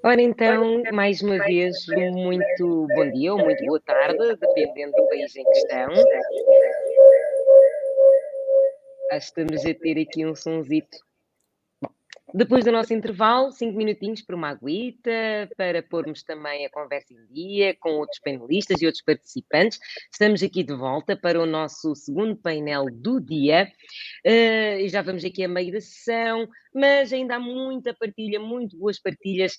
Ora então, mais uma vez, muito bom dia ou muito boa tarde, dependendo do país em que estão. Acho que estamos a ter aqui um sonzito. Depois do nosso intervalo, 5 minutinhos para uma aguita, para pormos também a conversa em dia com outros panelistas e outros participantes. Estamos aqui de volta para o nosso segundo painel do dia. E já vamos aqui a meio da sessão, mas ainda há muita partilha, muito boas partilhas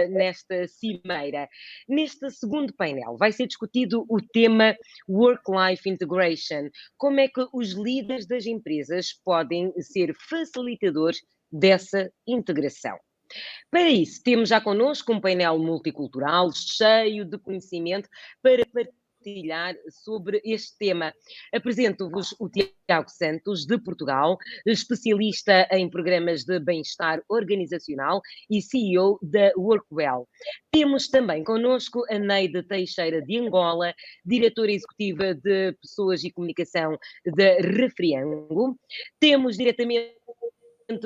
nesta cimeira. Neste segundo painel vai ser discutido o tema Work-Life Integration. Como é que os líderes das empresas podem ser facilitadores dessa integração? Para isso, temos já connosco um painel multicultural cheio de conhecimento para partilhar sobre este tema. Apresento-vos o Tiago Santos, de Portugal, especialista em programas de bem-estar organizacional e CEO da Workwell. Temos também connosco a Neide Teixeira, de Angola, diretora executiva de Pessoas e Comunicação da Refriango. Temos diretamente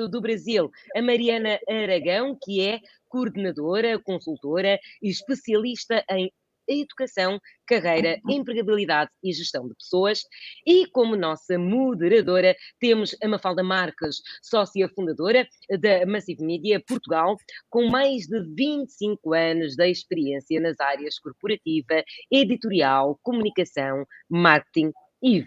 do Brasil, a Mariana Aragão, que é coordenadora, consultora e especialista em educação, carreira, empregabilidade e gestão de pessoas. E como nossa moderadora, temos a Mafalda Marques, sócia fundadora da Massive Media Portugal, com mais de 25 anos de experiência nas áreas corporativa, editorial, comunicação, marketing e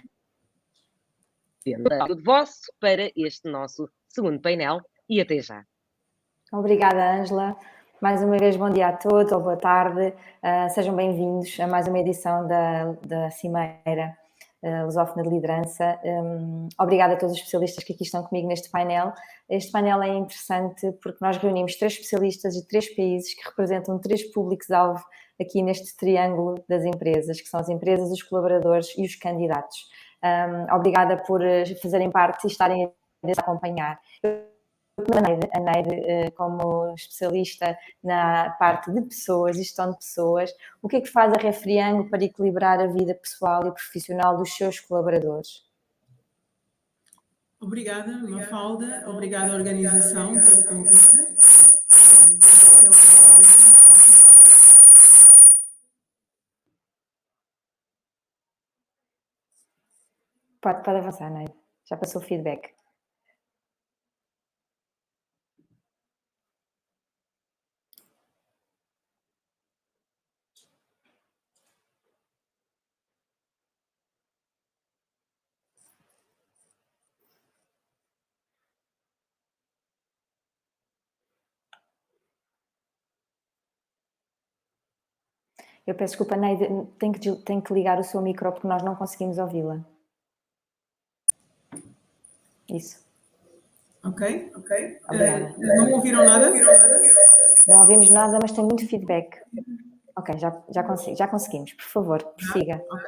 venda. Tudo vosso para este nosso segundo painel e até já. Obrigada, Ângela. Mais uma vez, bom dia a todos ou boa tarde. Sejam bem-vindos a mais uma edição da Cimeira Lusófona de Liderança. Obrigada a todos os especialistas que aqui estão comigo neste painel. Este painel é interessante porque nós reunimos 3 especialistas de 3 países que representam 3 públicos-alvo aqui neste triângulo das empresas, que são as empresas, os colaboradores e os candidatos. Obrigada por fazerem parte e estarem a acompanhar. A Neide, como especialista na parte de pessoas, gestão de pessoas, o que é que faz a Refriango para equilibrar a vida pessoal e profissional dos seus colaboradores? Obrigada, Mafalda. Obrigada à organização pelo convite. Pode avançar, Neide. Já passou o feedback. Eu peço desculpa, Neide, tem que ligar o seu micro porque nós não conseguimos ouvi-la. Isso. Ok. Obrigada. Não ouviram nada? Não ouvimos nada, mas tem muito feedback. Ok, já conseguimos. Por favor, prossiga. Okay.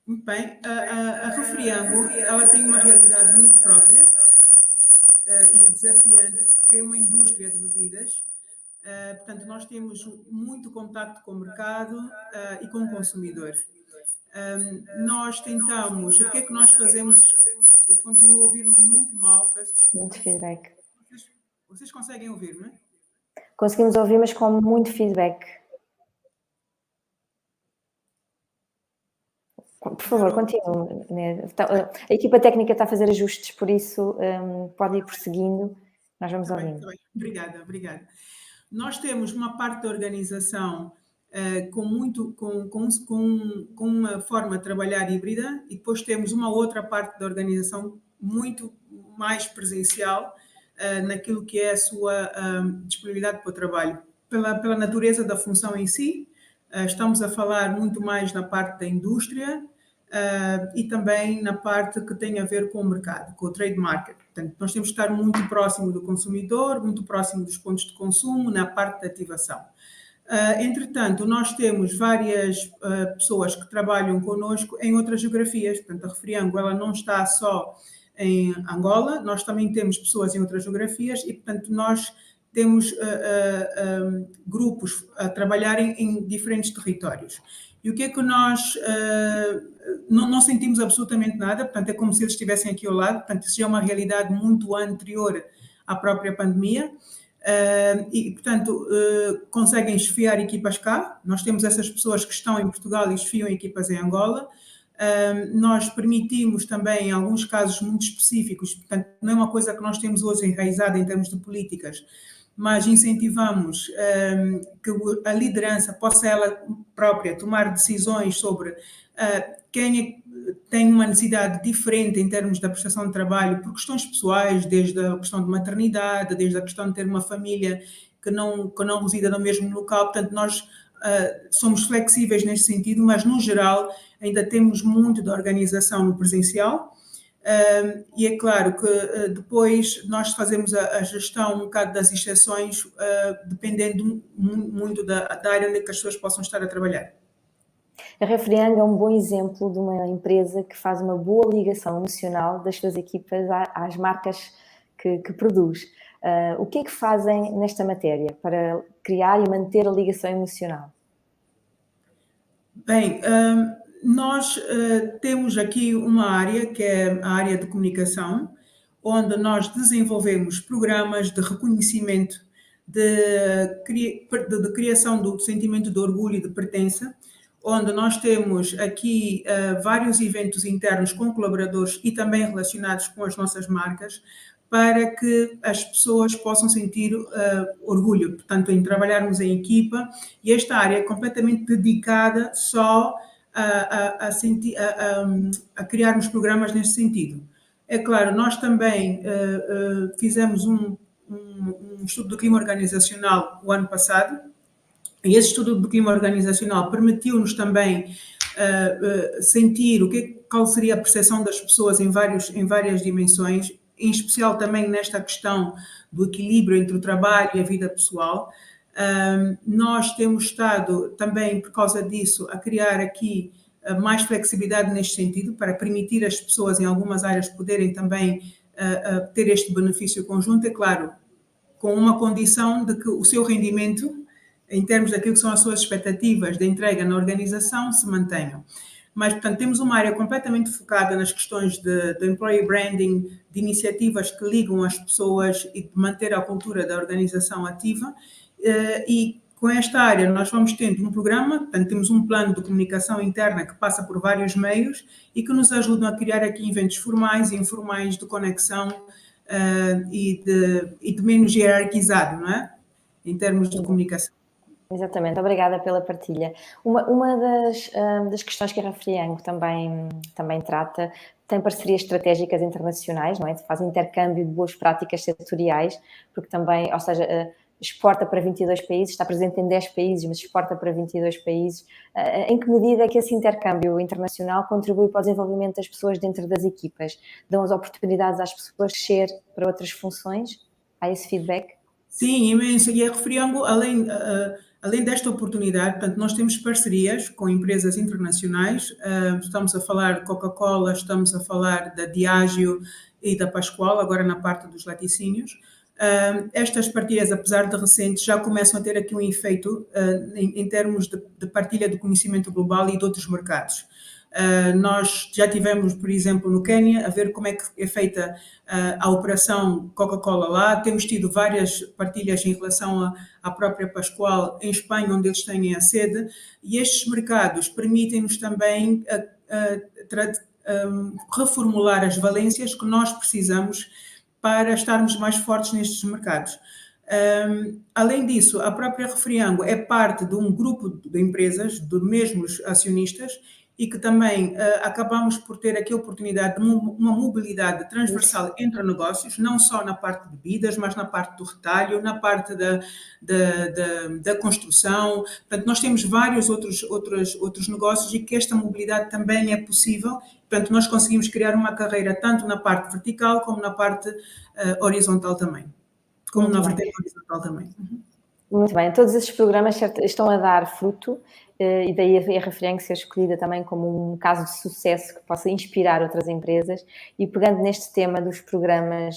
Muito bem. A Refriango, ela tem uma realidade muito própria e desafiante, porque é uma indústria de bebidas. Portanto, nós temos muito contacto com o mercado e com o consumidor. Nós tentamos, o que é que nós fazemos? Eu continuo a ouvir-me muito mal, peço desculpa. Muito feedback. Vocês conseguem ouvir-me? Conseguimos ouvir, mas com muito feedback. Por favor, continue. A equipa técnica está a fazer ajustes, por isso pode ir prosseguindo. Nós vamos ouvindo. Obrigada. Nós temos uma parte da organização com uma forma de trabalhar híbrida e depois temos uma outra parte da organização muito mais presencial naquilo que é a sua disponibilidade para o trabalho. Pela natureza da função em si, estamos a falar muito mais na parte da indústria e também na parte que tem a ver com o mercado, com o trade market. Portanto, nós temos que estar muito próximo do consumidor, muito próximo dos pontos de consumo, na parte de ativação. Entretanto, nós temos várias pessoas que trabalham connosco em outras geografias. Portanto, a Refriango, ela não está só em Angola, nós também temos pessoas em outras geografias e, portanto, nós temos grupos a trabalharem em diferentes territórios. E o que é que nós não sentimos absolutamente nada, portanto, é como se eles estivessem aqui ao lado, portanto, isso já é uma realidade muito anterior à própria pandemia. E, portanto, conseguem esfiar equipas cá. Nós temos essas pessoas que estão em Portugal e esfiam equipas em Angola. Nós permitimos também, em alguns casos muito específicos, portanto, não é uma coisa que nós temos hoje enraizada em termos de políticas, mas incentivamos que a liderança possa ela própria tomar decisões sobre quem é que tem uma necessidade diferente em termos da prestação de trabalho por questões pessoais, desde a questão de maternidade, desde a questão de ter uma família que não resida no mesmo local. Portanto, nós somos flexíveis neste sentido, mas no geral ainda temos muito da organização no presencial. E é claro que depois nós fazemos a gestão um bocado das exceções, dependendo muito da área onde as pessoas possam estar a trabalhar. A Refriang é um bom exemplo de uma empresa que faz uma boa ligação emocional das suas equipas às marcas que produz. O que é que fazem nesta matéria para criar e manter a ligação emocional? Bem, nós temos aqui uma área que é a área de comunicação, onde nós desenvolvemos programas de reconhecimento, de criação do sentimento de orgulho e de pertença, onde nós temos aqui vários eventos internos com colaboradores e também relacionados com as nossas marcas, para que as pessoas possam sentir orgulho, portanto, em trabalharmos em equipa, e esta área é completamente dedicada só a criarmos programas nesse sentido. É claro, nós também fizemos um estudo do clima organizacional o ano passado, e esse estudo do clima organizacional permitiu-nos também sentir qual seria a percepção das pessoas em várias dimensões, em especial também nesta questão do equilíbrio entre o trabalho e a vida pessoal. Nós temos estado também, por causa disso, a criar aqui mais flexibilidade neste sentido, para permitir às pessoas em algumas áreas poderem também ter este benefício conjunto, é claro, com uma condição de que o seu rendimento, em termos daquilo que são as suas expectativas de entrega na organização, se mantenham. Mas, portanto, temos uma área completamente focada nas questões de employee branding, de iniciativas que ligam as pessoas e de manter a cultura da organização ativa. E com esta área nós vamos tendo um programa, portanto, temos um plano de comunicação interna que passa por vários meios e que nos ajudam a criar aqui eventos formais e informais de conexão e de menos hierarquizado, não é? Em termos de comunicação. Exatamente, obrigada pela partilha. Uma das questões que a Refriang também trata tem parcerias estratégicas internacionais, não é? Faz intercâmbio de boas práticas setoriais, porque também, ou seja, exporta para 22 países, está presente em 10 países, mas exporta para 22 países. Em que medida é que esse intercâmbio internacional contribui para o desenvolvimento das pessoas dentro das equipas? Dão as oportunidades às pessoas de crescer para outras funções? Há esse feedback? Sim, imenso. E a Refriango, além desta oportunidade, portanto, nós temos parcerias com empresas internacionais, estamos a falar de Coca-Cola, estamos a falar da Diageo e da Pascoal, agora na parte dos laticínios. Estas partilhas, apesar de recentes, já começam a ter aqui um efeito em termos de partilha de conhecimento global e de outros mercados. Nós já tivemos, por exemplo, no Quênia, a ver como é que é feita a operação Coca-Cola lá. Temos tido várias partilhas em relação à própria Pascoal em Espanha, onde eles têm a sede, e estes mercados permitem-nos também reformular as valências que nós precisamos para estarmos mais fortes nestes mercados. Além disso, a própria Refriango é parte de um grupo de empresas, de mesmos acionistas, e que também acabamos por ter aqui a oportunidade de uma mobilidade transversal entre negócios, não só na parte de bebidas, mas na parte do retalho, na parte da construção. Portanto, nós temos vários outros negócios e que esta mobilidade também é possível. Portanto, nós conseguimos criar uma carreira tanto na parte vertical como na parte horizontal também. Como na vertente horizontal também. Muito bem, todos esses programas estão a dar fruto e daí a Refriang ser escolhida também como um caso de sucesso que possa inspirar outras empresas. E pegando neste tema dos programas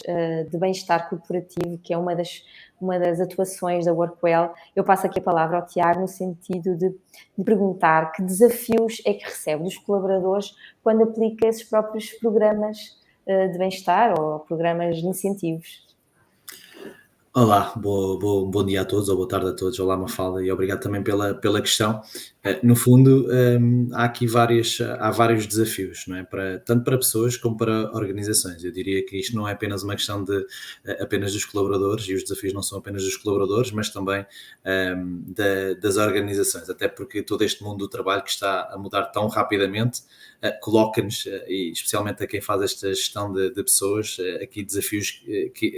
de bem-estar corporativo, que é uma das atuações da Workwell, eu passo aqui a palavra ao Tiago no sentido de perguntar que desafios é que recebe dos colaboradores quando aplica esses próprios programas de bem-estar ou programas de incentivos. Olá, bom dia a todos, ou boa tarde a todos. Olá, Mafalda, e obrigado também pela questão. No fundo, há vários desafios, não é? Tanto para pessoas como para organizações. Eu diria que isto não é apenas uma questão apenas dos colaboradores, e os desafios não são apenas dos colaboradores, mas também das organizações, até porque todo este mundo do trabalho que está a mudar tão rapidamente coloca-nos, e especialmente a quem faz esta gestão de pessoas, aqui desafios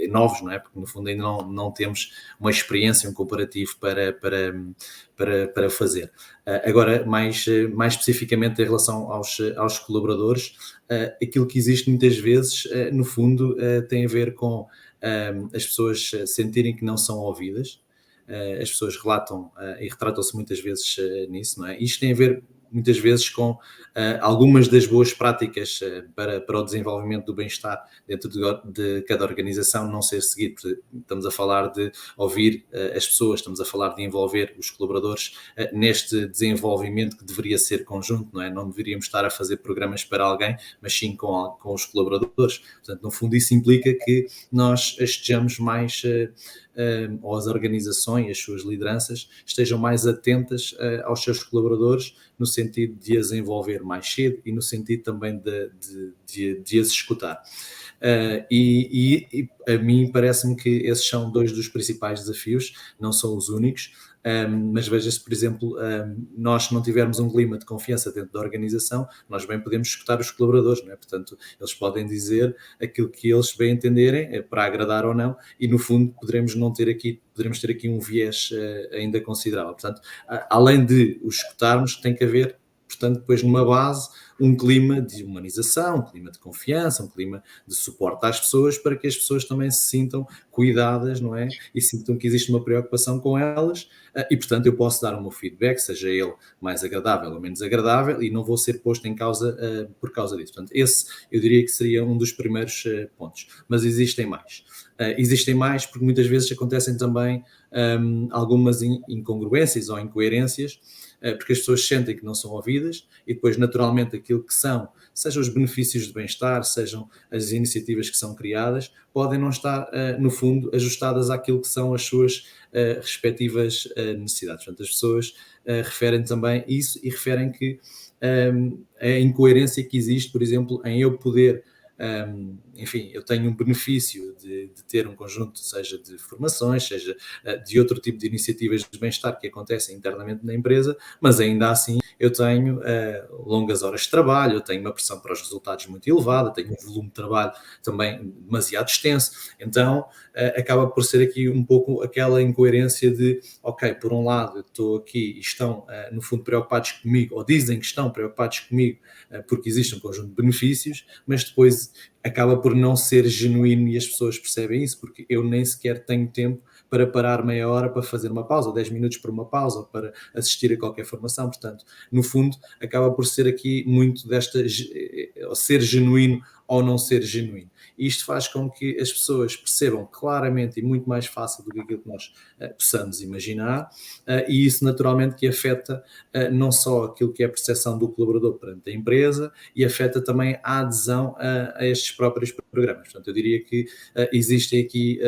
novos, não é? Porque no fundo ainda não temos uma experiência, um comparativo para fazer. Agora, mais especificamente em relação aos colaboradores, aquilo que existe muitas vezes, no fundo, tem a ver com as pessoas sentirem que não são ouvidas. As pessoas relatam e retratam-se muitas vezes nisso, não é? Isto tem a ver muitas vezes com algumas das boas práticas para o desenvolvimento do bem-estar dentro de cada organização não ser seguido. Estamos a falar de ouvir as pessoas, estamos a falar de envolver os colaboradores neste desenvolvimento que deveria ser conjunto, não é? Não deveríamos estar a fazer programas para alguém, mas sim com os colaboradores. Portanto, no fundo, isso implica que nós estejamos mais ou as organizações, as suas lideranças, estejam mais atentas aos seus colaboradores, no sentido de as envolver mais cedo e no sentido também de as escutar. E a mim parece-me que esses são dois dos principais desafios, não são os únicos. Mas veja-se, por exemplo, nós se não tivermos um clima de confiança dentro da organização, nós bem podemos escutar os colaboradores, não é? Portanto, eles podem dizer aquilo que eles bem entenderem, para agradar ou não, e no fundo poderemos ter aqui um viés ainda considerável. Portanto, além de os escutarmos, tem que haver, portanto, depois numa base, um clima de humanização, um clima de confiança, um clima de suporte às pessoas, para que as pessoas também se sintam cuidadas, não é? E sintam que existe uma preocupação com elas, e portanto eu posso dar o meu feedback, seja ele mais agradável ou menos agradável, e não vou ser posto em causa por causa disso. Portanto, esse eu diria que seria um dos primeiros pontos. Mas existem mais. Existem mais porque muitas vezes acontecem também algumas incongruências ou incoerências, porque as pessoas sentem que não são ouvidas e depois, naturalmente, aquilo que sejam os benefícios de bem-estar, sejam as iniciativas que são criadas, podem não estar, no fundo, ajustadas àquilo que são as suas respectivas necessidades. Portanto, as pessoas referem também isso e referem que a incoerência que existe, por exemplo, em eu poder enfim, eu tenho um benefício de ter um conjunto, seja de formações, seja de outro tipo de iniciativas de bem-estar que acontecem internamente na empresa, mas ainda assim eu tenho longas horas de trabalho, eu tenho uma pressão para os resultados muito elevada, tenho um volume de trabalho também demasiado extenso, então acaba por ser aqui um pouco aquela incoerência de, ok, por um lado eu estou aqui e estão no fundo preocupados comigo, ou dizem que estão preocupados comigo porque existe um conjunto de benefícios, mas depois acaba por não ser genuíno e as pessoas percebem isso, porque eu nem sequer tenho tempo para parar meia hora para fazer uma pausa, ou 10 minutos para uma pausa, ou para assistir a qualquer formação. Portanto, no fundo, acaba por ser aqui muito ser genuíno ou não ser genuíno. E isto faz com que as pessoas percebam claramente e muito mais fácil do que aquilo que nós possamos imaginar, e isso naturalmente que afeta não só aquilo que é a percepção do colaborador perante a empresa, e afeta também a adesão a estes próprios programas. Portanto, eu diria que existem aqui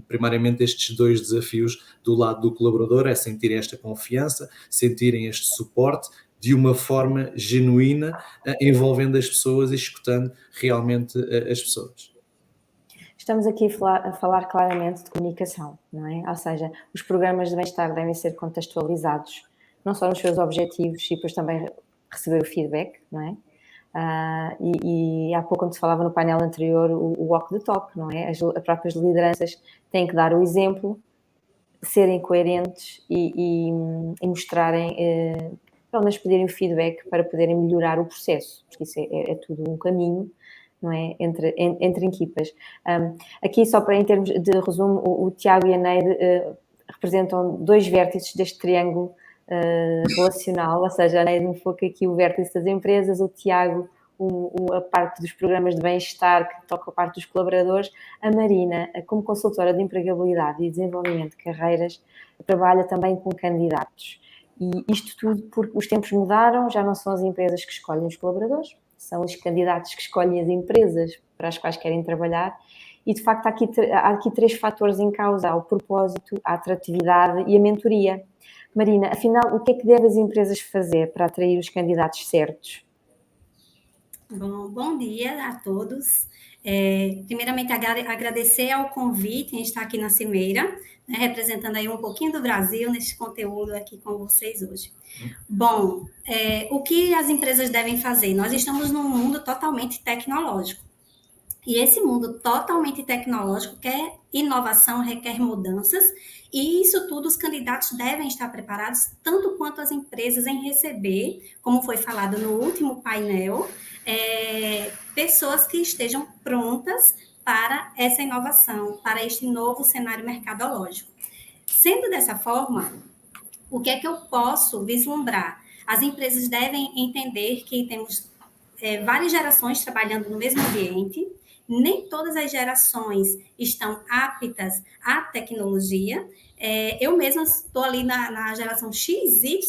primariamente estes dois desafios do lado do colaborador, é sentirem esta confiança, sentirem este suporte, de uma forma genuína, envolvendo as pessoas e escutando realmente as pessoas. Estamos aqui a falar claramente de comunicação, não é? Ou seja, os programas de bem-estar devem ser contextualizados, não só nos seus objetivos, e depois também receber o feedback, não é? E há pouco, quando se falava no painel anterior, o walk the talk, não é? As próprias lideranças têm que dar o exemplo, serem coerentes e mostrarem, pelo menos pedirem feedback para poderem melhorar o processo, porque isso é tudo um caminho, não é? Entre equipas. Aqui, só para em termos de resumo, o Tiago e a Neide representam dois vértices deste triângulo relacional, ou seja, a Neide enfoca aqui o vértice das empresas, o Tiago a parte dos programas de bem-estar, que toca a parte dos colaboradores. A Marina, como consultora de empregabilidade e desenvolvimento de carreiras, trabalha também com candidatos. E isto tudo porque os tempos mudaram, já não são as empresas que escolhem os colaboradores, são os candidatos que escolhem as empresas para as quais querem trabalhar, e de facto há aqui 3 fatores em causa: o propósito, a atratividade e a mentoria. Marina, afinal, o que é que devem as empresas fazer para atrair os candidatos certos? Bom dia a todos. Primeiramente, agradecer ao convite em estar aqui na Cimeira, né, representando aí um pouquinho do Brasil neste conteúdo aqui com vocês hoje. Bom, o que as empresas devem fazer? Nós estamos num mundo totalmente tecnológico. E esse mundo totalmente tecnológico quer inovação, requer mudanças, e isso tudo os candidatos devem estar preparados, tanto quanto as empresas, em receber, como foi falado no último painel, pessoas que estejam prontas para essa inovação, para este novo cenário mercadológico. Sendo dessa forma, o que é que eu posso vislumbrar? As empresas devem entender que temos várias gerações trabalhando no mesmo ambiente, nem todas as gerações estão aptas à tecnologia. Eu mesma estou ali na geração XY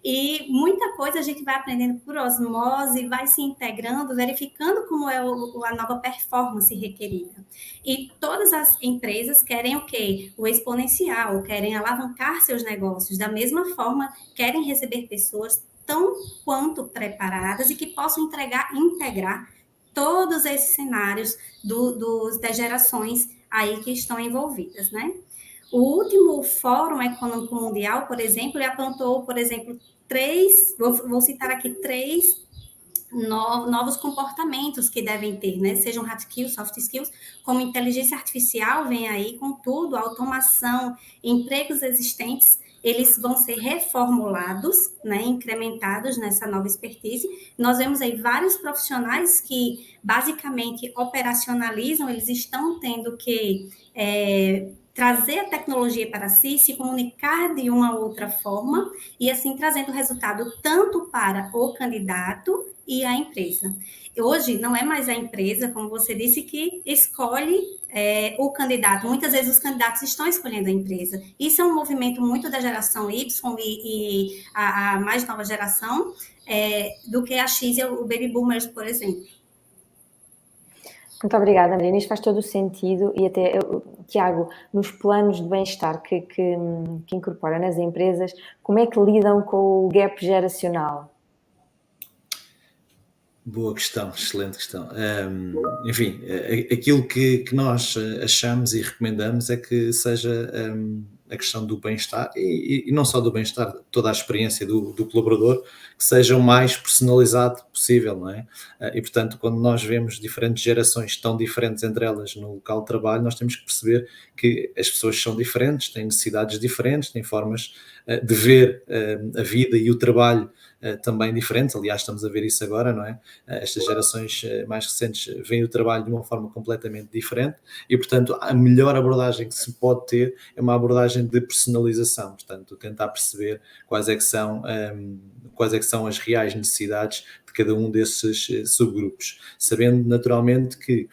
e muita coisa a gente vai aprendendo por osmose, vai se integrando, verificando como é a nova performance requerida. E todas as empresas querem o quê? O exponencial, querem alavancar seus negócios. Da mesma forma, querem receber pessoas tão quanto preparadas e que possam integrar todos esses cenários das gerações aí que estão envolvidas, né? O último Fórum Econômico Mundial, por exemplo, ele apontou, por exemplo, vou citar aqui 3 novos comportamentos que devem ter, né? Sejam hard skills, soft skills, como inteligência artificial vem aí com tudo, automação, empregos existentes, eles vão ser reformulados, né, incrementados nessa nova expertise. Nós vemos aí vários profissionais que basicamente operacionalizam, eles estão tendo que trazer a tecnologia para si, se comunicar de uma outra forma e assim trazendo resultado tanto para o candidato e a empresa. Hoje não é mais a empresa, como você disse, que escolhe o candidato. Muitas vezes os candidatos estão escolhendo a empresa. Isso é um movimento muito da geração Y e a mais nova geração do que a X e o Baby Boomers, por exemplo. Muito obrigada, Marina. Isto faz todo o sentido e até, Tiago, nos planos de bem-estar que incorpora nas empresas, como é que lidam com o gap geracional? Boa questão, excelente questão. Enfim, aquilo que nós achamos e recomendamos é que seja a questão do bem-estar e não só do bem-estar, toda a experiência do colaborador, que seja o mais personalizado possível, não é? E, portanto, quando nós vemos diferentes gerações tão diferentes entre elas no local de trabalho, nós temos que perceber que as pessoas são diferentes, têm necessidades diferentes, têm formas de ver a vida e o trabalho também diferentes. Aliás, estamos a ver isso agora, não é? Estas gerações mais recentes veem o trabalho de uma forma completamente diferente e, portanto, a melhor abordagem que se pode ter é uma abordagem de personalização, portanto, tentar perceber quais é que são as reais necessidades de cada um desses subgrupos, sabendo naturalmente que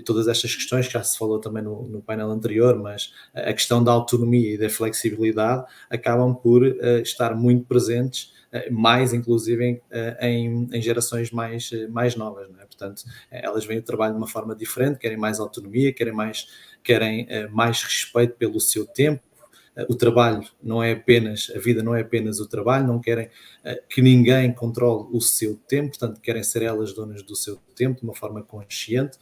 todas estas questões, que já se falou também no painel anterior, mas a questão da autonomia e da flexibilidade acabam por estar muito presentes, mais inclusive em gerações mais novas, não é? Portanto, elas veem o trabalho de uma forma diferente, querem mais autonomia, querem mais respeito pelo seu tempo. O trabalho não é apenas, a vida não é apenas o trabalho, não querem que ninguém controle o seu tempo, portanto, querem ser elas donas do seu tempo de uma forma consciente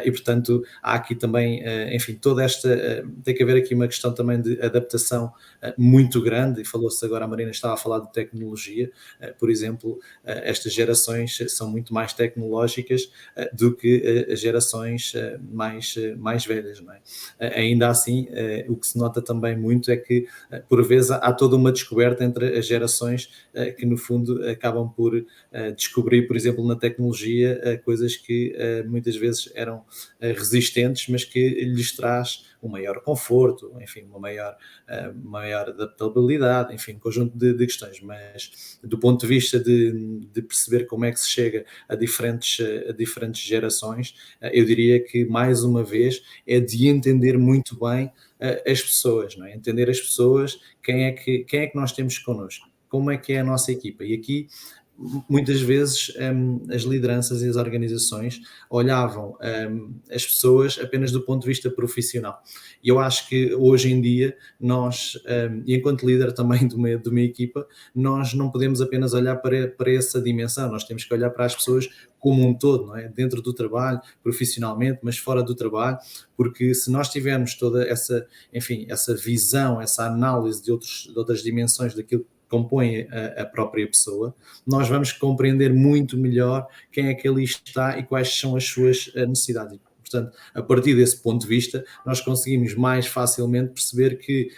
e, portanto, há aqui também, enfim, toda esta, tem que haver aqui uma questão também de adaptação muito grande, e falou-se agora, a Marina estava a falar de tecnologia, por exemplo, estas gerações são muito mais tecnológicas do que as gerações mais velhas, não é? Ainda assim, o que se nota também muito é que, por vezes, há toda uma descoberta entre as gerações que, no fundo, acabam por descobrir, por exemplo, na tecnologia, coisas que muitas vezes eram resistentes, mas que lhes traz um maior conforto, enfim, uma maior adaptabilidade, enfim, um conjunto de questões. Mas, do ponto de vista de perceber como é que se chega a diferentes gerações, eu diria que, mais uma vez, é de entender muito bem as pessoas, não é? Entender as pessoas, quem é que nós temos connosco, como é que é a nossa equipa. E aqui muitas vezes as lideranças e as organizações olhavam as pessoas apenas do ponto de vista profissional. E eu acho que hoje em dia nós, e enquanto líder também de uma equipa, nós não podemos apenas olhar para essa dimensão, nós temos que olhar para as pessoas como um todo, não é? Dentro do trabalho, profissionalmente, mas fora do trabalho, porque se nós tivermos toda essa, enfim, essa visão, essa análise de outras dimensões daquilo que compõe a própria pessoa, nós vamos compreender muito melhor quem é que ali está e quais são as suas necessidades. Portanto, a partir desse ponto de vista, nós conseguimos mais facilmente perceber que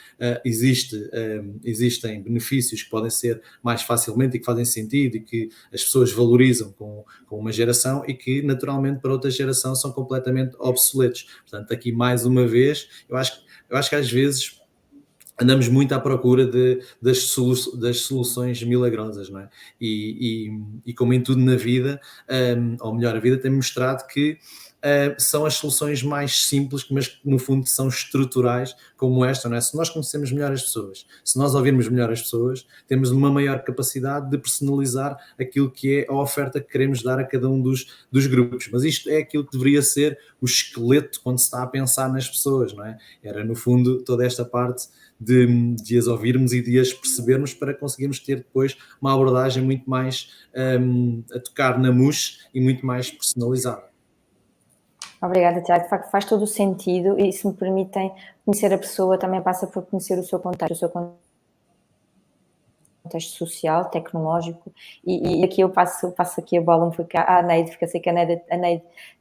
existem benefícios que podem ser mais facilmente e que fazem sentido e que as pessoas valorizam com uma geração e que, naturalmente, para outra geração são completamente obsoletos. Portanto, aqui, mais uma vez, eu acho que às vezes andamos muito à procura das soluções milagrosas, não é? E como em tudo na vida, ou melhor, a vida tem mostrado que são as soluções mais simples, mas que no fundo são estruturais, como esta, não é? Se nós conhecemos melhor as pessoas, se nós ouvirmos melhor as pessoas, temos uma maior capacidade de personalizar aquilo que é a oferta que queremos dar a cada um dos grupos. Mas isto é aquilo que deveria ser o esqueleto quando se está a pensar nas pessoas, não é? Era, no fundo, toda esta parte de as ouvirmos e de as percebermos para conseguirmos ter depois uma abordagem muito mais a tocar na mousse e muito mais personalizada. Obrigada, Tiago. De facto, faz todo o sentido e, se me permitem, conhecer a pessoa também passa por conhecer o seu contexto social, tecnológico, e aqui eu passo aqui a bola um pouco à Neide, porque eu sei que a Neide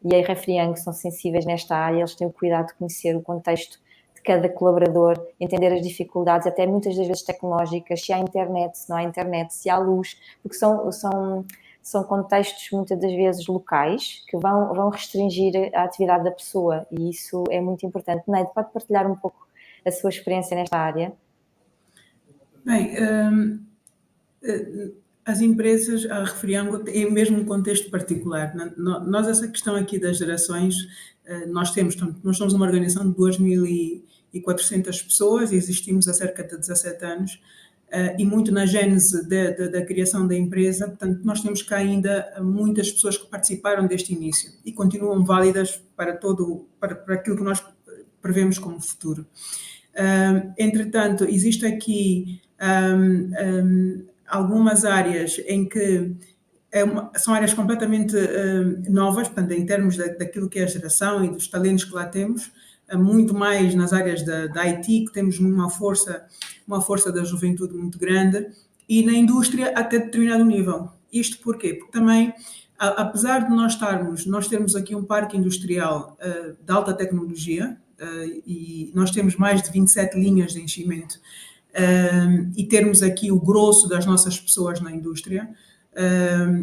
e a Refriang são sensíveis nesta área, eles têm o cuidado de conhecer o contexto de cada colaborador, entender as dificuldades, até muitas das vezes tecnológicas, se há internet, se não há internet, se há luz, porque são contextos muitas das vezes locais que vão restringir a atividade da pessoa e isso é muito importante. Neide, pode partilhar um pouco a sua experiência nesta área? Bem, as empresas, a Refriang, é mesmo um contexto particular. Nós, essa questão aqui das gerações, nós somos uma organização de 2.400 pessoas, existimos há cerca de 17 anos, e muito na gênese da criação da empresa, portanto, nós temos cá ainda muitas pessoas que participaram deste início e continuam válidas para aquilo que nós prevemos como futuro. Entretanto, existe aqui algumas áreas em que são áreas completamente novas, portanto, em termos daquilo que é a geração e dos talentos que lá temos, muito mais nas áreas da IT, que temos uma força da juventude muito grande, e na indústria até determinado nível. Isto porquê? Porque também, apesar de nós termos aqui um parque industrial de alta tecnologia, e nós temos mais de 27 linhas de enchimento, e termos aqui o grosso das nossas pessoas na indústria,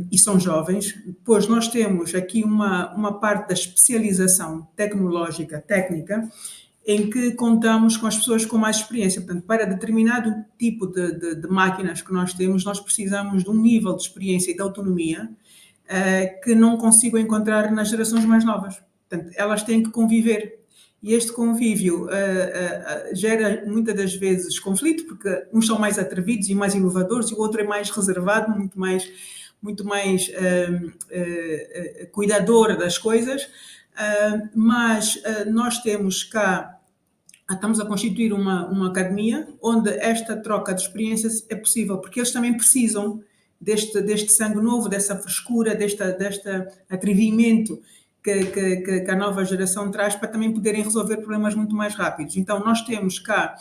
e são jovens. Depois nós temos aqui uma parte da especialização tecnológica, técnica, em que contamos com as pessoas com mais experiência. Portanto, para determinado tipo de máquinas que nós temos, nós precisamos de um nível de experiência e de autonomia que não consigo encontrar nas gerações mais novas. Portanto, elas têm que conviver. E este convívio gera muitas das vezes conflito, porque uns são mais atrevidos e mais inovadores, e o outro é mais reservado, muito mais cuidador das coisas. Mas nós temos cá, estamos a constituir uma academia onde esta troca de experiências é possível, porque eles também precisam deste sangue novo, dessa frescura, deste atrevimento que a nova geração traz para também poderem resolver problemas muito mais rápidos. Então, nós temos cá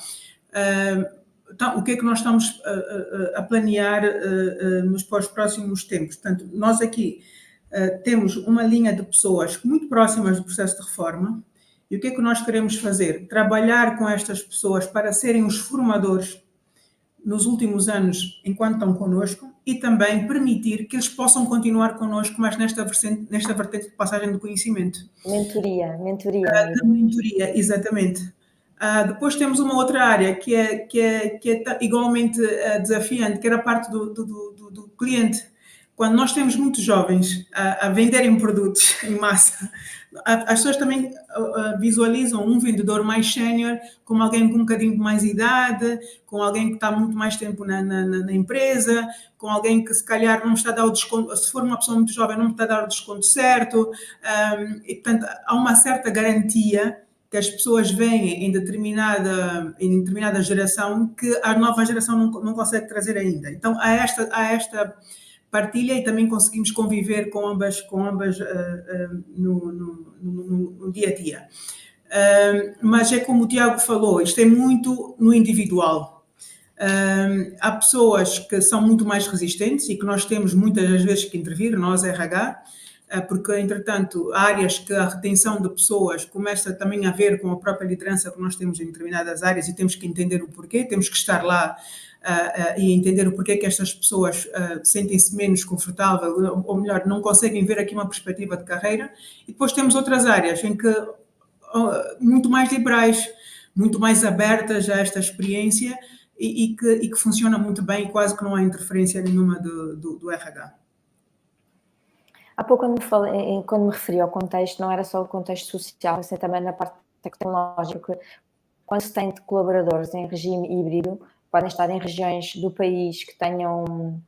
o que é que nós estamos a planear para os próximos tempos. Portanto, nós aqui temos uma linha de pessoas muito próximas do processo de reforma, e o que é que nós queremos fazer? Trabalhar com estas pessoas para serem os formadores nos últimos anos, enquanto estão connosco, e também permitir que eles possam continuar connosco, mas nesta vertente de passagem de conhecimento. Mentoria. Mentoria, exatamente. Depois temos uma outra área que é igualmente desafiante, que era a parte do cliente, quando nós temos muitos jovens a venderem produtos em massa, as pessoas também visualizam um vendedor mais sénior como alguém com um bocadinho de mais idade, com alguém que está muito mais tempo na empresa, com alguém que se calhar não está a dar o desconto, se for uma pessoa muito jovem, não está a dar o desconto certo, e portanto há uma certa garantia que as pessoas veem em determinada geração que a nova geração não consegue trazer ainda. Então há esta partilha e também conseguimos conviver com ambas no dia a dia. Mas é como o Tiago falou, isto é muito no individual. Há pessoas que são muito mais resistentes e que nós temos muitas das vezes que intervir, nós RH, porque, entretanto, há áreas que a retenção de pessoas começa também a ver com a própria liderança que nós temos em determinadas áreas e temos que entender o porquê, temos que estar lá e entender o porquê que estas pessoas sentem-se menos confortáveis, ou melhor, não conseguem ver aqui uma perspectiva de carreira. E depois temos outras áreas em que muito mais liberais, muito mais abertas a esta experiência e que funciona muito bem e quase que não há interferência nenhuma do RH. Há pouco, quando me referi ao contexto, não era só o contexto social, mas também na parte tecnológica. Quando se tem colaboradores em regime híbrido, podem estar em regiões do país que tenham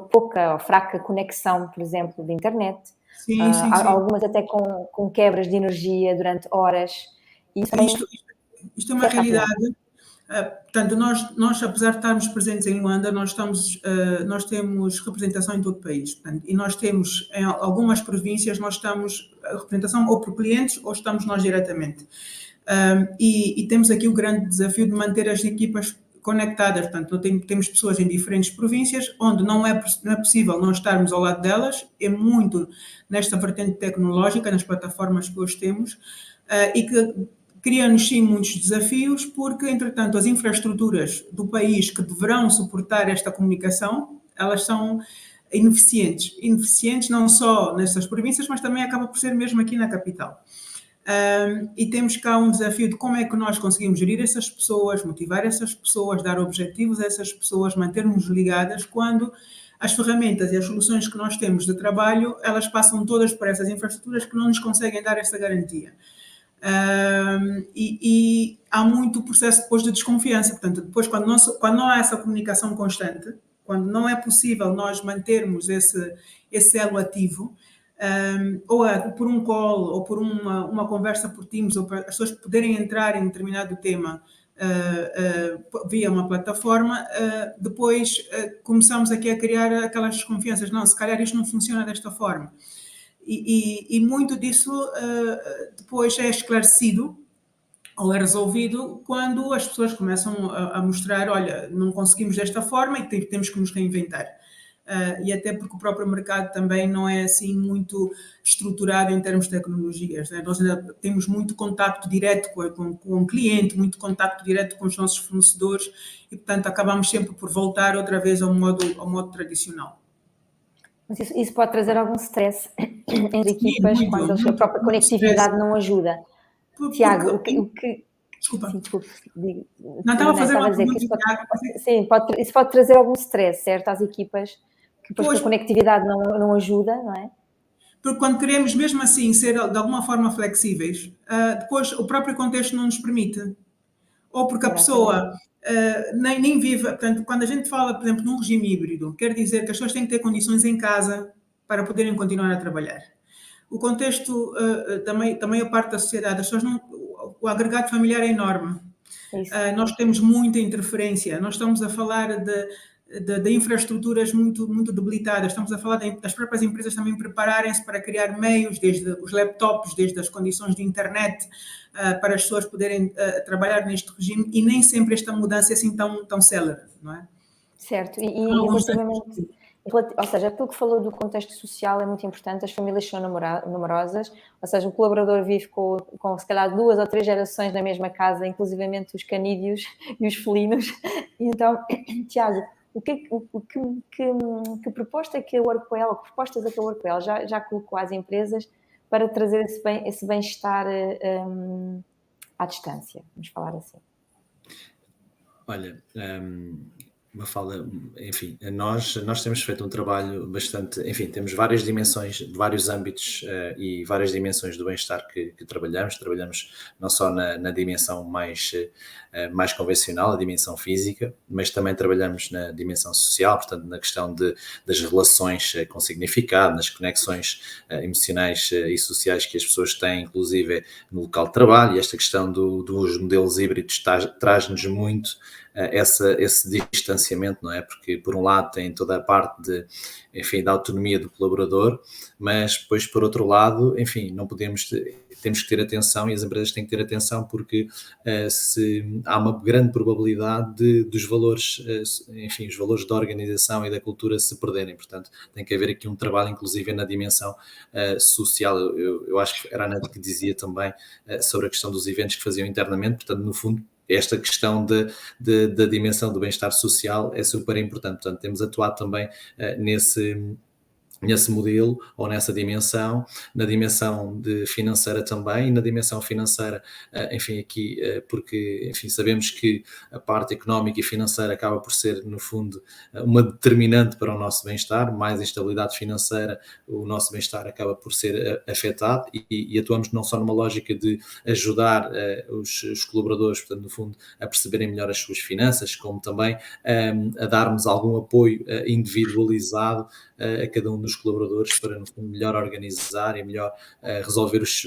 pouca ou fraca conexão, por exemplo, de internet. Sim. Algumas até com quebras de energia durante horas. Isto é uma realidade. Portanto, nós, apesar de estarmos presentes em Luanda, nós temos representação em todo o país. Portanto, e nós temos, em algumas províncias, nós temos representação ou por clientes ou estamos nós diretamente. E temos aqui o grande desafio de manter as equipas conectadas. Portanto, temos pessoas em diferentes províncias onde não é possível nós estarmos ao lado delas, é muito nesta vertente tecnológica, nas plataformas que hoje temos, e que cria-nos sim muitos desafios, porque, entretanto, as infraestruturas do país que deverão suportar esta comunicação, elas são ineficientes não só nessas províncias, mas também acaba por ser mesmo aqui na capital. E temos cá um desafio de como é que nós conseguimos gerir essas pessoas, motivar essas pessoas, dar objetivos a essas pessoas, mantermos ligadas quando as ferramentas e as soluções que nós temos de trabalho, elas passam todas por essas infraestruturas que não nos conseguem dar essa garantia. E há muito processo depois de desconfiança. Portanto, depois quando não há essa comunicação constante, quando não é possível nós mantermos esse elo ativo, ou por um call, ou por uma conversa por Teams, ou para as pessoas poderem entrar em determinado tema via uma plataforma, depois começamos aqui a criar aquelas desconfianças. Não, se calhar isto não funciona desta forma. E muito disso depois é esclarecido ou é resolvido quando as pessoas começam a mostrar, olha, não conseguimos desta forma e temos que nos reinventar. E até porque o próprio mercado também não é assim muito estruturado em termos de tecnologias, né? Nós ainda temos muito contacto direto com o cliente, muito contacto direto com os nossos fornecedores e, portanto, acabamos sempre por voltar outra vez ao modo tradicional. Mas isso pode trazer algum stress entre equipas quando a própria conectividade não ajuda. Tiago, Desculpa. Sim, desculpe. Não, estava a fazer uma pergunta. Isso pode trazer algum stress, certo, às equipas, que depois a conectividade não ajuda, não é? Porque quando queremos mesmo assim ser de alguma forma flexíveis, depois o próprio contexto não nos permite. Ou porque a pessoa nem vive. Portanto, quando a gente fala, por exemplo, num regime híbrido, quer dizer que as pessoas têm que ter condições em casa para poderem continuar a trabalhar. O contexto da maior parte da sociedade, as pessoas o agregado familiar é enorme. Nós temos muita interferência. Nós estamos a falar de infraestruturas muito, muito debilitadas. Estamos a falar das próprias empresas também prepararem-se para criar meios, desde os laptops, desde as condições de internet, para as pessoas poderem trabalhar neste regime, e nem sempre esta mudança é assim tão célere, não é? Certo, ou seja, aquilo que falou do contexto social é muito importante, as famílias são numerosas, ou seja, o colaborador vive com se calhar 2 ou 3 gerações na mesma casa, inclusivamente os canídeos e os felinos. E então, Tiago, que proposta é que a Workwell, que propostas é que a Workwell já colocou às empresas para trazer esse bem-estar à distância, vamos falar assim? Olha, Mafalda, enfim, nós temos feito um trabalho bastante, enfim, temos várias dimensões, vários âmbitos e várias dimensões do bem-estar que trabalhamos não só na dimensão mais convencional, a dimensão física, mas também trabalhamos na dimensão social, portanto, na questão das relações com significado, nas conexões emocionais e sociais que as pessoas têm, inclusive no local de trabalho, e esta questão dos modelos híbridos traz-nos muito esse distanciamento, não é? Porque, por um lado, tem toda a parte da autonomia do colaborador, mas depois, por outro lado, enfim, não podemos, temos que ter atenção, e as empresas têm que ter atenção, porque há uma grande probabilidade dos valores, os valores da organização e da cultura se perderem. Portanto, tem que haver aqui um trabalho, inclusive, na dimensão social. Eu acho que era a Ana que dizia também sobre a questão dos eventos que faziam internamente, portanto, no fundo, esta questão da dimensão do bem-estar social é super importante. Portanto, temos atuado também nesse modelo ou nessa dimensão, na dimensão financeira também, e na dimensão financeira, porque, sabemos que a parte económica e financeira acaba por ser, no fundo, uma determinante para o nosso bem-estar. Mais instabilidade financeira, o nosso bem-estar acaba por ser afetado, e atuamos não só numa lógica de ajudar os colaboradores, portanto, no fundo, a perceberem melhor as suas finanças, como também a darmos algum apoio individualizado a cada um dos colaboradores para, no fundo, melhor organizar e melhor resolver os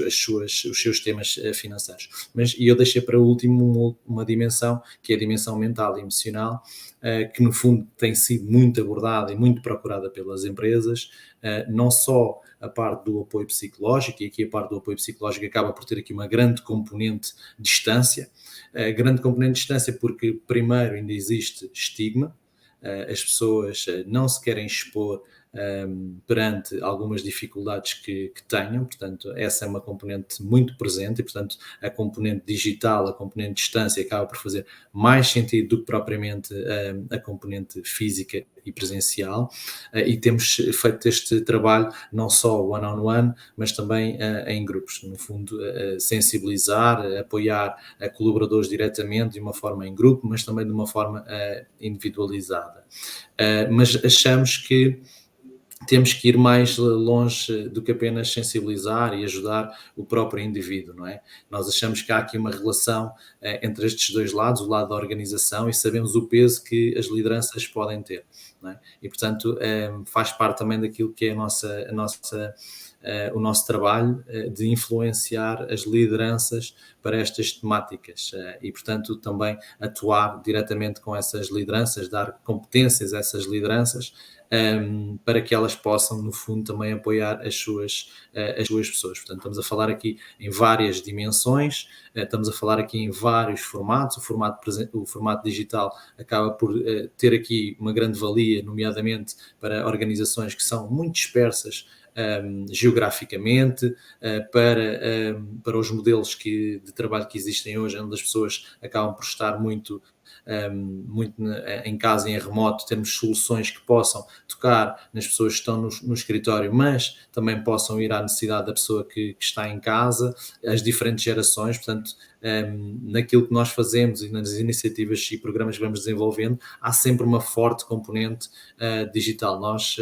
seus temas financeiros. E eu deixei para o último uma dimensão, que é a dimensão mental e emocional, que no fundo tem sido muito abordada e muito procurada pelas empresas, não só a parte do apoio psicológico, e aqui a parte do apoio psicológico acaba por ter aqui uma grande componente de distância, porque primeiro ainda existe estigma, as pessoas não se querem expor perante algumas dificuldades que tenham, portanto, essa é uma componente muito presente, e, portanto, a componente digital, a componente de distância acaba por fazer mais sentido do que propriamente a componente física e presencial, e temos feito este trabalho não só one-on-one, mas também em grupos, no fundo, sensibilizar, apoiar colaboradores diretamente de uma forma em grupo, mas também de uma forma individualizada. Mas achamos que temos que ir mais longe do que apenas sensibilizar e ajudar o próprio indivíduo, não é? Nós achamos que há aqui uma relação entre estes dois lados, o lado da organização, e sabemos o peso que as lideranças podem ter, não é? E, portanto, faz parte também daquilo que é o nosso trabalho de influenciar as lideranças para estas temáticas e, portanto, também atuar diretamente com essas lideranças, dar competências a essas lideranças, para que elas possam, no fundo, também apoiar as suas pessoas. Portanto, estamos a falar aqui em várias dimensões, estamos a falar aqui em vários formatos. O formato digital acaba por ter aqui uma grande valia, nomeadamente para organizações que são muito dispersas geograficamente, para os modelos de trabalho que existem hoje, onde as pessoas acabam por estar muito em casa e em remoto. Temos soluções que possam tocar nas pessoas que estão no escritório, mas também possam ir à necessidade da pessoa que está em casa, as diferentes gerações. Portanto, naquilo que nós fazemos e nas iniciativas e programas que vamos desenvolvendo, há sempre uma forte componente digital. Nós,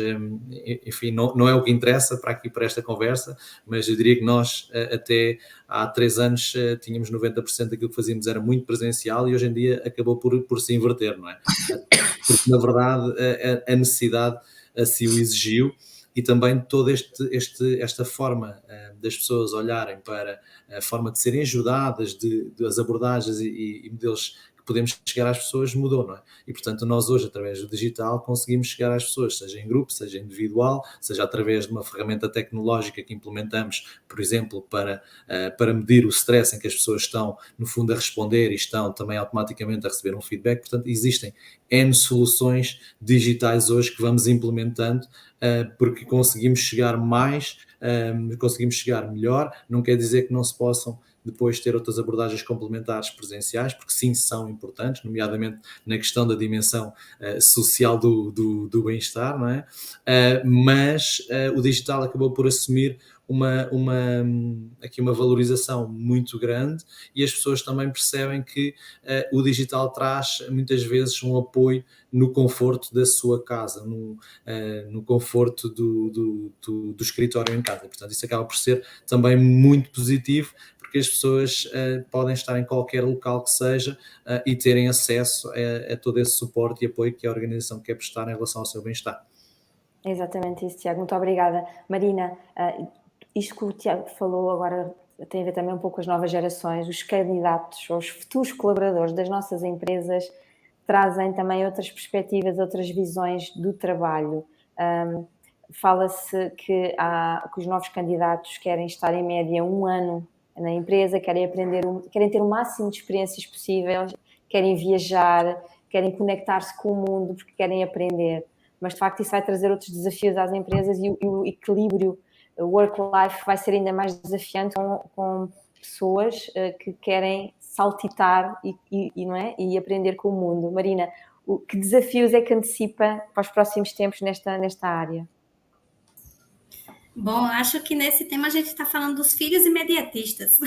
enfim, não é o que interessa para esta conversa, mas eu diria que nós até há 3 anos tínhamos 90% daquilo que fazíamos era muito presencial, e hoje em dia acabou por se inverter, não é? Porque, na verdade, a necessidade assim o exigiu, e também toda esta forma das pessoas olharem para a forma de serem ajudadas, das abordagens e modelos que podemos chegar às pessoas mudou, não é? E, portanto, nós hoje, através do digital, conseguimos chegar às pessoas, seja em grupo, seja individual, seja através de uma ferramenta tecnológica que implementamos, por exemplo, para medir o stress em que as pessoas estão, no fundo, a responder, e estão também automaticamente a receber um feedback. Portanto, existem N soluções digitais hoje que vamos implementando, porque conseguimos chegar mais, conseguimos chegar melhor. Não quer dizer que não se possam depois ter outras abordagens complementares presenciais, porque sim, são importantes, nomeadamente na questão da dimensão social do bem-estar, não é? Mas o digital acabou por assumir aqui uma valorização muito grande, e as pessoas também percebem que o digital traz muitas vezes um apoio no conforto da sua casa, no conforto do escritório em casa. Portanto, isso acaba por ser também muito positivo, porque as pessoas podem estar em qualquer local que seja e terem acesso a todo esse suporte e apoio que a organização quer prestar em relação ao seu bem-estar. É exatamente isso, Tiago. Muito obrigada. Marina, isto que o Tiago falou agora tem a ver também um pouco com as novas gerações, os candidatos ou os futuros colaboradores das nossas empresas trazem também outras perspectivas, outras visões do trabalho. Fala-se que os novos candidatos querem estar em média 1 ano na empresa, querem ter o máximo de experiências possíveis, querem viajar, querem conectar-se com o mundo porque querem aprender. Mas de facto isso vai trazer outros desafios às empresas e o equilíbrio work-life vai ser ainda mais desafiante com pessoas que querem saltitar não é? E aprender com o mundo. Marina, que desafios é que antecipa para os próximos tempos nesta área? Bom, acho que nesse tema a gente está falando dos filhos imediatistas.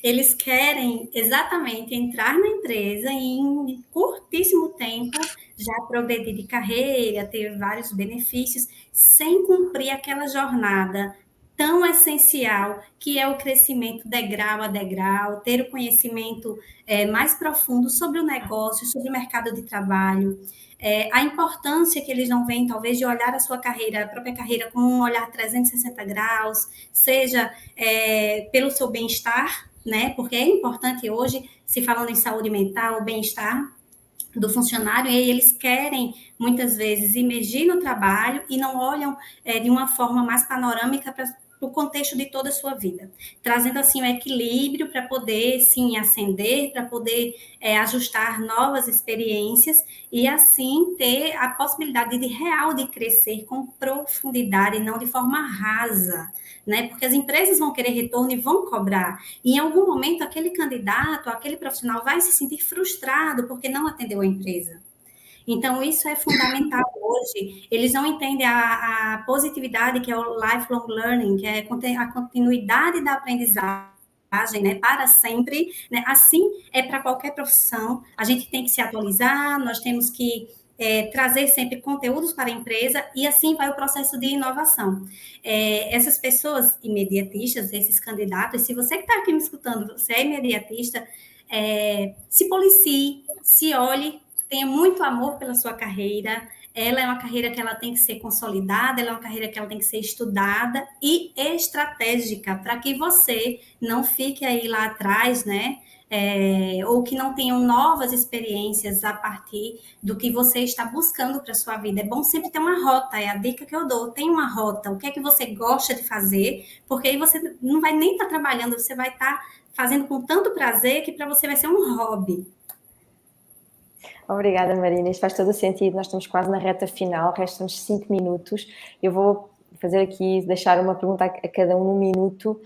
Eles querem exatamente entrar na empresa e em curtíssimo tempo já progredir de carreira, ter vários benefícios, sem cumprir aquela jornada tão essencial que é o crescimento degrau a degrau, ter o conhecimento mais profundo sobre o negócio, sobre o mercado de trabalho. A importância que eles não veem, talvez, de olhar a sua carreira, a própria carreira, com um olhar 360 graus, seja pelo seu bem-estar, né? Porque é importante hoje, se falando em saúde mental, o bem-estar do funcionário, e eles querem, muitas vezes, imergir no trabalho e não olham de uma forma mais panorâmica para o contexto de toda a sua vida, trazendo assim um equilíbrio para poder sim ascender, para poder ajustar novas experiências e assim ter a possibilidade real de crescer com profundidade e não de forma rasa, né? Porque as empresas vão querer retorno e vão cobrar. E em algum momento aquele candidato, aquele profissional vai se sentir frustrado porque não atendeu a empresa. Então, isso é fundamental hoje. Eles não entendem a positividade que é o lifelong learning, que é a continuidade da aprendizagem, né, para sempre, né? Assim é para qualquer profissão. A gente tem que se atualizar, nós temos que trazer sempre conteúdos para a empresa e assim vai o processo de inovação. Essas pessoas imediatistas, esses candidatos, se você que está aqui me escutando, você é imediatista, se policie, se olhe, tenha muito amor pela sua carreira. Ela é uma carreira que ela tem que ser consolidada, ela é uma carreira que ela tem que ser estudada e estratégica, para que você não fique aí lá atrás, né? Ou que não tenham novas experiências a partir do que você está buscando para a sua vida. É bom sempre ter uma rota, é a dica que eu dou. Tem uma rota, o que é que você gosta de fazer, porque aí você não vai nem estar trabalhando, você vai estar fazendo com tanto prazer que para você vai ser um hobby. Obrigada, Marina. Isto faz todo o sentido. Nós estamos quase na reta final, restam-nos 5 minutos. Eu vou fazer aqui, deixar uma pergunta a cada um no minuto.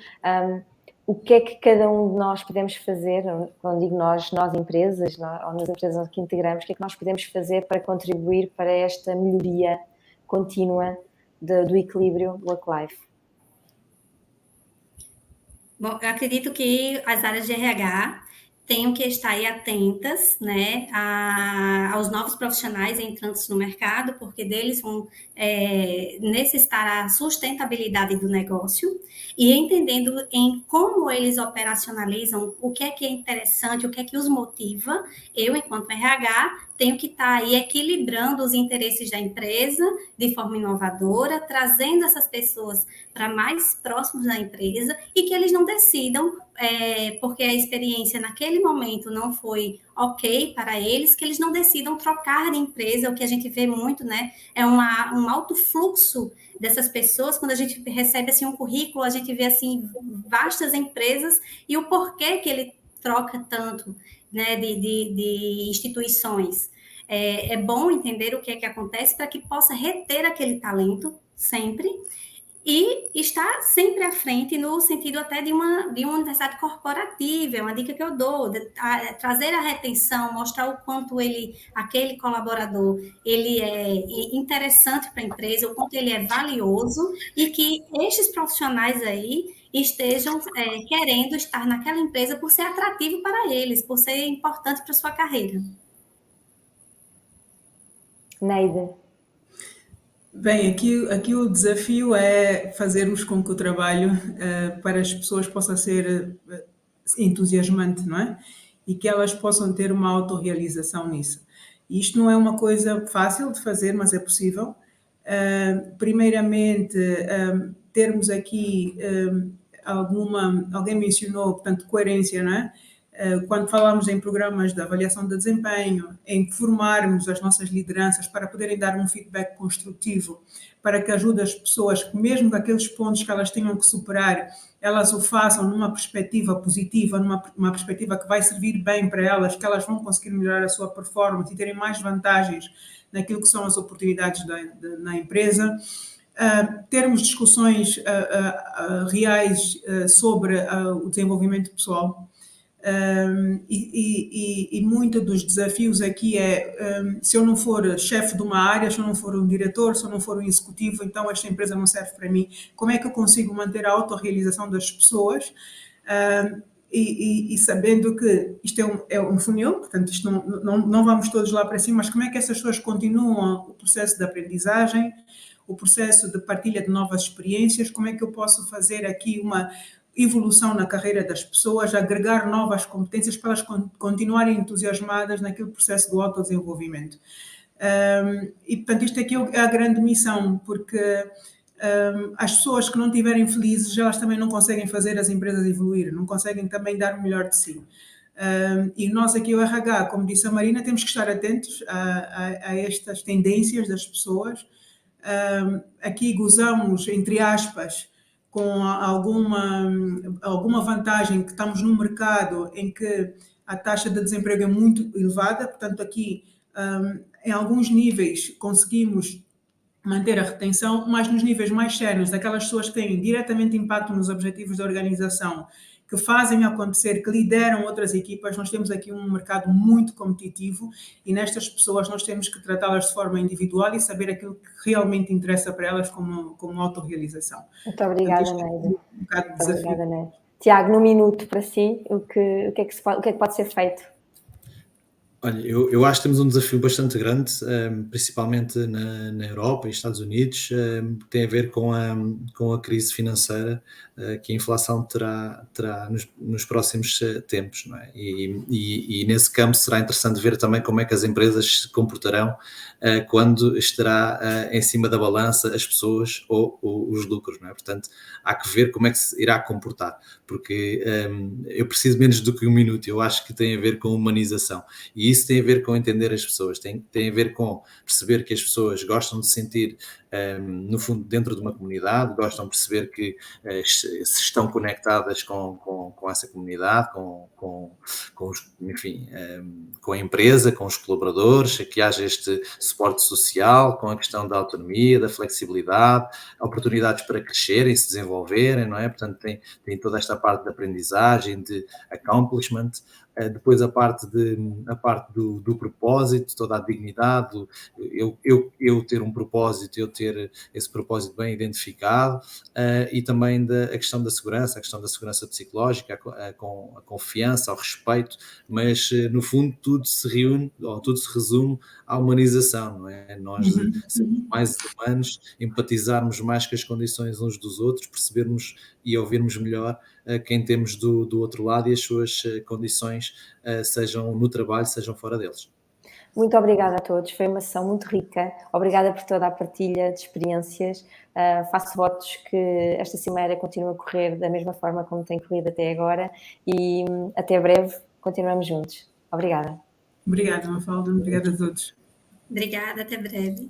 O que é que cada um de nós podemos fazer, quando digo nós empresas, ou nas empresas que integramos, o que é que nós podemos fazer para contribuir para esta melhoria contínua do equilíbrio work-life? Bom, eu acredito que as áreas de RH tenham que estar aí atentas, né, aos novos profissionais entrantes no mercado, porque deles vão necessitar a sustentabilidade do negócio e entendendo em como eles operacionalizam, o que é interessante, o que é que os motiva. Eu, enquanto RH, tenho que estar aí equilibrando os interesses da empresa de forma inovadora, trazendo essas pessoas para mais próximos da empresa e que eles não decidam, porque a experiência naquele momento não foi ok para eles, que eles não decidam trocar de empresa. O que a gente vê muito, né, é um alto fluxo dessas pessoas. Quando a gente recebe assim um currículo, a gente vê assim vastas empresas e o porquê que ele troca tanto, né, de instituições. É bom entender o que é que acontece para que possa reter aquele talento sempre e estar sempre à frente no sentido até de uma universidade corporativa, é uma dica que eu dou, trazer a retenção, mostrar o quanto aquele colaborador, ele é interessante para a empresa, o quanto ele é valioso, e que estes profissionais aí estejam querendo estar naquela empresa por ser atrativo para eles, por ser importante para a sua carreira. Neide. Bem, aqui o desafio é fazermos com que o trabalho para as pessoas possa ser entusiasmante, não é? E que elas possam ter uma autorrealização nisso. E isto não é uma coisa fácil de fazer, mas é possível. Primeiramente, termos aqui alguém mencionou, portanto, coerência, não é? Quando falamos em programas de avaliação de desempenho, em formarmos as nossas lideranças para poderem dar um feedback construtivo, para que ajude as pessoas, mesmo daqueles pontos que elas tenham que superar, elas o façam numa perspectiva positiva, numa perspectiva que vai servir bem para elas, que elas vão conseguir melhorar a sua performance e terem mais vantagens naquilo que são as oportunidades na empresa. Termos discussões reais sobre o desenvolvimento pessoal. E muito dos desafios aqui se eu não for chefe de uma área, se eu não for um diretor, se eu não for um executivo, então esta empresa não serve para mim. Como é que eu consigo manter a autorrealização das pessoas? E sabendo que isto é um funil, portanto isto não vamos todos lá para cima, mas como é que essas pessoas continuam o processo de aprendizagem, o processo de partilha de novas experiências, como é que eu posso fazer aqui uma evolução na carreira das pessoas, agregar novas competências para elas continuarem entusiasmadas naquele processo do autodesenvolvimento. E, portanto, isto aqui é a grande missão, porque as pessoas que não estiverem felizes, elas também não conseguem fazer as empresas evoluir, não conseguem também dar o melhor de si. E nós aqui, o RH, como disse a Marina, temos que estar atentos a estas tendências das pessoas. Aqui gozamos, entre aspas, com alguma vantagem, que estamos num mercado em que a taxa de desemprego é muito elevada, portanto aqui em alguns níveis conseguimos manter a retenção, mas nos níveis mais sérios, daquelas pessoas que têm diretamente impacto nos objetivos da organização, que fazem acontecer, que lideram outras equipas, nós temos aqui um mercado muito competitivo e nestas pessoas nós temos que tratá-las de forma individual e saber aquilo que realmente interessa para elas como autorrealização. Muito obrigada, Neide. Um bocado de desafio. Obrigada, Neide. Tiago, num minuto para si, o que é que pode ser feito? Olha, eu acho que temos um desafio bastante grande, principalmente na Europa e Estados Unidos, que tem a ver com a crise financeira que a inflação terá nos próximos tempos, não é? E nesse campo será interessante ver também como é que as empresas se comportarão quando estará em cima da balança as pessoas ou os lucros, não é? Portanto, há que ver como é que se irá comportar, porque eu preciso menos do que um minuto, eu acho que tem a ver com humanização. E isso tem a ver com entender as pessoas, tem a ver com perceber que as pessoas gostam de se sentir, no fundo, dentro de uma comunidade, gostam de perceber que se estão conectadas com essa comunidade, enfim, com a empresa, com os colaboradores, que haja este suporte social, com a questão da autonomia, da flexibilidade, oportunidades para crescerem, se desenvolverem, não é? Portanto, tem toda esta parte de aprendizagem, de accomplishment. Depois a parte do propósito, toda a dignidade, eu ter um propósito, eu ter esse propósito bem identificado, e também a questão da segurança, psicológica, com a confiança, o respeito, mas no fundo tudo se reúne, ou tudo se resume à humanização, não é? Nós sermos mais humanos, empatizarmos mais com as condições uns dos outros, percebermos e ouvirmos melhor quem temos do outro lado e as suas condições, sejam no trabalho, sejam fora deles. Muito obrigada a todos, foi uma sessão muito rica. Obrigada por toda a partilha de experiências. Faço votos que esta cimeira continue a correr da mesma forma como tem corrido até agora e até breve continuamos juntos. Obrigada. Obrigada, Mafalda. Obrigada a todos. Obrigada, até breve.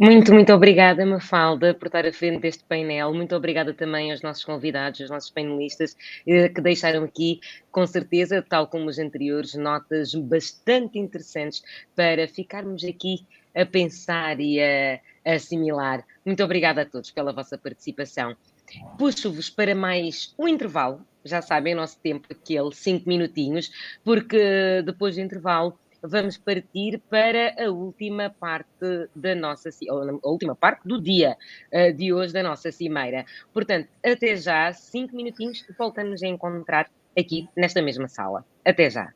Muito, muito obrigada, Mafalda, por estar à frente deste painel. Muito obrigada também aos nossos convidados, aos nossos panelistas, que deixaram aqui, com certeza, tal como os anteriores, notas bastante interessantes para ficarmos aqui a pensar e a assimilar. Muito obrigada a todos pela vossa participação. Puxo-vos para mais um intervalo. Já sabem, o nosso tempo aquele 5 minutinhos, porque depois do intervalo vamos partir para a última parte da nossa, a última parte do dia de hoje da nossa cimeira. Portanto, até já, 5 minutinhos, voltamos a encontrar aqui nesta mesma sala. Até já.